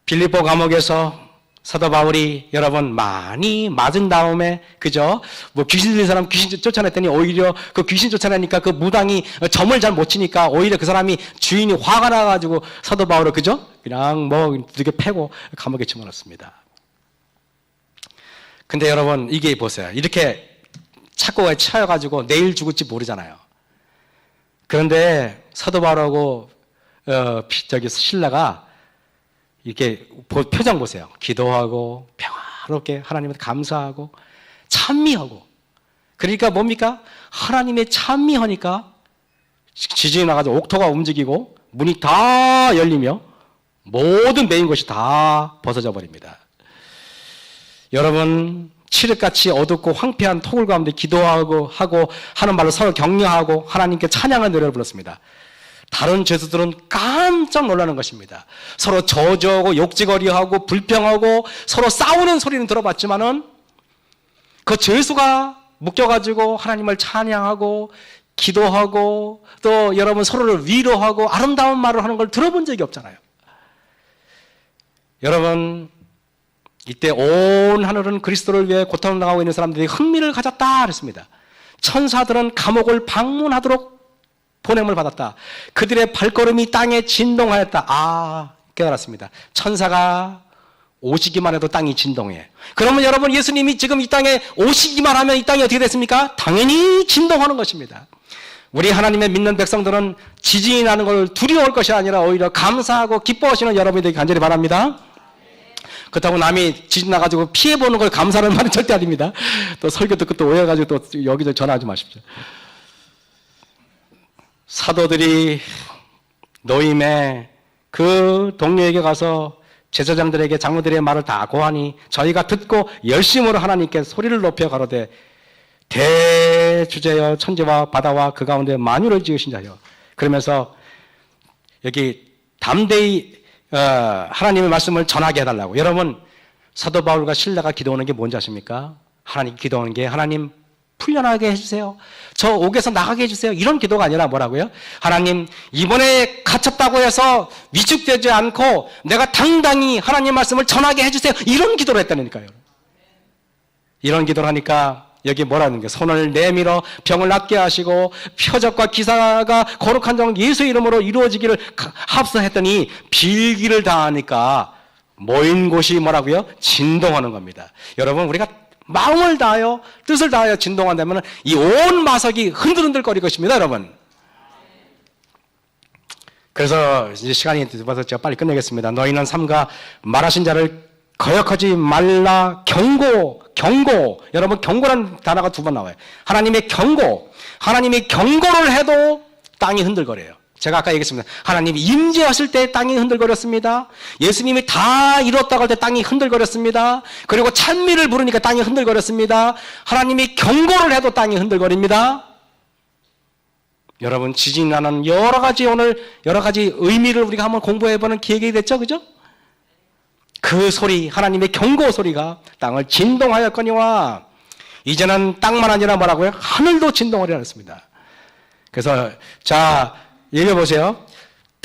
빌립보 감옥에서 사도 바울이 여러분 많이 맞은 다음에 그죠? 뭐 귀신 들린 사람 귀신 쫓아냈더니 오히려 그 귀신 쫓아내니까 그 무당이 점을 잘 못 치니까 오히려 그 사람이 주인이 화가 나가지고 사도 바울을 그죠? 그냥 뭐 이렇게 패고 감옥에 집어넣습니다. 근데 여러분 이게 보세요. 이렇게 착고에 차여가지고 내일 죽을지 모르잖아요. 그런데 사도 바울하고 저기 신라가 이렇게 표정 보세요. 기도하고 평화롭게 하나님한테 감사하고 찬미하고. 그러니까 뭡니까? 하나님의 찬미하니까 지진이 나가지고 옥토가 움직이고 문이 다 열리며 모든 메인 것이 다 벗어져 버립니다. 여러분, 칠흑같이 어둡고 황폐한 토굴 가운데 기도하고 하는 말로 서로 격려하고 하나님께 찬양을 노래를 불렀습니다. 다른 죄수들은 깜짝 놀라는 것입니다. 서로 저주하고 욕지거리하고 불평하고 서로 싸우는 소리는 들어봤지만은 그 죄수가 묶여가지고 하나님을 찬양하고 기도하고 또 여러분 서로를 위로하고 아름다운 말을 하는 걸 들어본 적이 없잖아요. 여러분, 이때 온 하늘은 그리스도를 위해 고통을 당하고 있는 사람들이 흥미를 가졌다 그랬습니다. 천사들은 감옥을 방문하도록 보냄을 받았다. 그들의 발걸음이 땅에 진동하였다. 깨달았습니다. 천사가 오시기만 해도 땅이 진동해. 그러면 여러분, 예수님이 지금 이 땅에 오시기만 하면 이 땅이 어떻게 됐습니까? 당연히 진동하는 것입니다. 우리 하나님의 믿는 백성들은 지진이 나는 걸 두려워할 것이 아니라 오히려 감사하고 기뻐하시는 여러분이 되기 간절히 바랍니다. 그렇다고 남이 지진 나가지고 피해보는 걸 감사하는 말은 절대 아닙니다. 또 설교 듣고 또 오해가지고 또 여기저기 전화하지 마십시오. 사도들이 노임에 그 동료에게 가서 제사장들에게 장로들의 말을 다 고하니 저희가 듣고 열심으로 하나님께 소리를 높여 가로되 대주제여 천지와 바다와 그 가운데 만유를 지으신 자여. 그러면서 여기 담대히 하나님의 말씀을 전하게 해달라고. 여러분, 사도 바울과 실라가 기도하는 게 뭔지 아십니까? 하나님 기도하는 게 하나님 풀려나게 해주세요. 저 옥에서 나가게 해주세요. 이런 기도가 아니라 뭐라고요? 하나님, 이번에 갇혔다고 해서 위축되지 않고 내가 당당히 하나님 말씀을 전하게 해주세요. 이런 기도를 했다니까요. 이런 기도를 하니까 여기 뭐라는 게 손을 내밀어 병을 낫게 하시고 표적과 기사가 거룩한 정 예수의 이름으로 이루어지기를 합서했더니 빌기를 다하니까 모인 곳이 뭐라고요? 진동하는 겁니다. 여러분, 우리가 마음을 다하여 뜻을 다하여 진동한다면 이 온 마석이 흔들흔들거릴 것입니다, 여러분. 그래서 이제 시간이 늦어서 제가 빨리 끝내겠습니다. 너희는 삼가 말하신 자를 거역하지 말라. 경고. 여러분, 경고라는 단어가 두 번 나와요. 하나님의 경고. 하나님이 경고를 해도 땅이 흔들거려요. 제가 아까 얘기했습니다. 하나님이 임재하실 때 땅이 흔들거렸습니다. 예수님이 다 이뤘다고 할 때 땅이 흔들거렸습니다. 그리고 찬미를 부르니까 땅이 흔들거렸습니다. 하나님이 경고를 해도 땅이 흔들거립니다. 여러분, 지진이 나는 여러 가지 의미를 우리가 한번 공부해보는 기회가 됐죠, 그죠? 그 소리, 하나님의 경고 소리가 땅을 진동하였거니와 이제는 땅만 아니라 뭐라고요? 하늘도 진동하리라 했습니다. 그래서 자, 읽어보세요.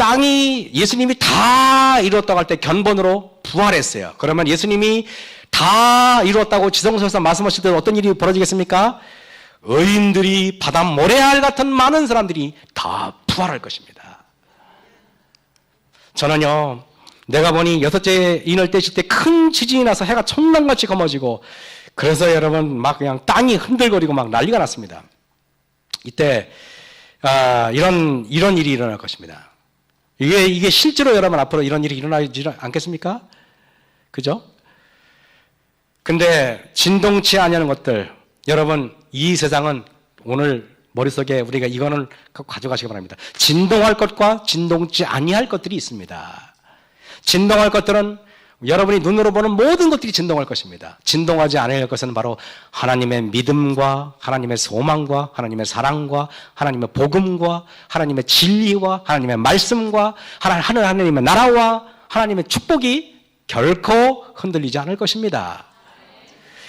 땅이 예수님이 다 이루었다고 할 때 견본으로 부활했어요. 그러면 예수님이 다 이루었다고 지성소에서 말씀하실 때 어떤 일이 벌어지겠습니까? 의인들이 바다 모래알 같은 많은 사람들이 다 부활할 것입니다. 저는요, 내가 보니 여섯째 인을 떼실 때 큰 지진이 나서 해가 총랑같이 검어지고, 그래서 여러분 막 그냥 땅이 흔들거리고 막 난리가 났습니다. 이때 이런 일이 일어날 것입니다. 이게 실제로 여러분 앞으로 이런 일이 일어나지 않겠습니까? 그죠? 근데 진동치 아니하는 것들, 여러분 이 세상은 오늘 머릿속에 우리가 이거는 가져가시기 바랍니다. 진동할 것과 진동치 아니할 것들이 있습니다. 진동할 것들은 여러분이 눈으로 보는 모든 것들이 진동할 것입니다. 진동하지 않을 것은 바로 하나님의 믿음과 하나님의 소망과 하나님의 사랑과 하나님의 복음과 하나님의 진리와 하나님의 말씀과 하나님의 나라와 하나님의 축복이 결코 흔들리지 않을 것입니다.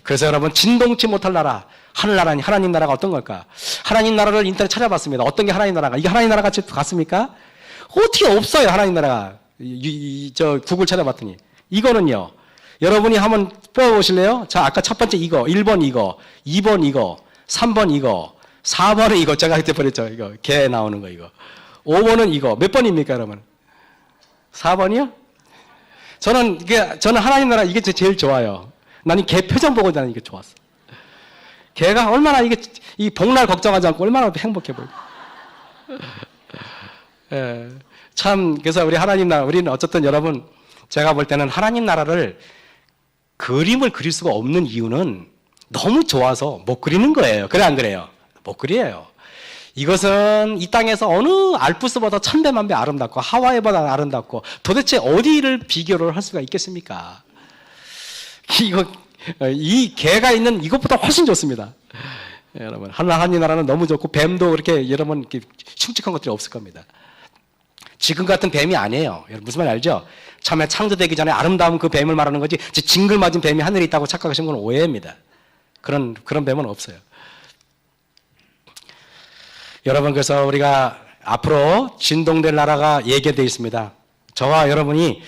그래서 여러분, 진동치 못할 나라, 하늘나라니 하나님 나라가 어떤 걸까? 하나님 나라를 인터넷 찾아봤습니다. 어떤 게 하나님 나라가? 이게 하나님 나라 같이 같습니까? 어떻게 없어요, 하나님 나라가. 저 구글 찾아봤더니. 이거는요, 여러분이 한번 뽑아보실래요? 자, 아까 첫 번째 이거, 1번 이거, 2번 이거, 3번 이거, 4번은 이거, 제가 그때 버렸죠. 이거, 개 나오는 거 이거. 5번은 이거. 몇 번입니까, 여러분? 4번이요? 저는 하나님 나라 이게 제일 좋아요. 나는 개 표정 보고 나는 이게 좋았어. 개가 얼마나 이 복날 걱정하지 않고 얼마나 행복해 보여. 예, 참, 그래서 우리 하나님 나라, 우리는 어쨌든 여러분, 제가 볼 때는 하나님 나라를 그림을 그릴 수가 없는 이유는 너무 좋아서 못 그리는 거예요. 그래, 안 그래요? 못 그려요. 이것은 이 땅에서 어느 알프스보다 천배만배 아름답고 하와이보다 아름답고 도대체 어디를 비교를 할 수가 있겠습니까? 이 개가 있는 이것보다 훨씬 좋습니다. 여러분, 하나님 나라는 너무 좋고 뱀도 그렇게 여러분 이렇게 흉측한 것들이 없을 겁니다. 지금 같은 뱀이 아니에요. 여러분 무슨 말 알죠? 처음에 창조되기 전에 아름다운 그 뱀을 말하는 거지, 징글맞은 뱀이 하늘에 있다고 착각하신 건 오해입니다. 그런 뱀은 없어요. 여러분, 그래서 우리가 앞으로 진동될 나라가 예견되어 있습니다. 저와 여러분이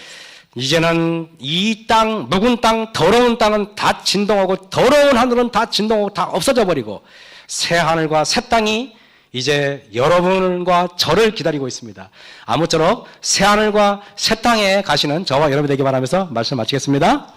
이제는 이 땅, 묵은 땅, 더러운 땅은 다 진동하고 더러운 하늘은 다 진동하고 다 없어져 버리고 새 하늘과 새 땅이 이제 여러분과 저를 기다리고 있습니다. 아무쪼록 새 하늘과 새 땅에 가시는 저와 여러분 되기 바라면서 말씀 마치겠습니다.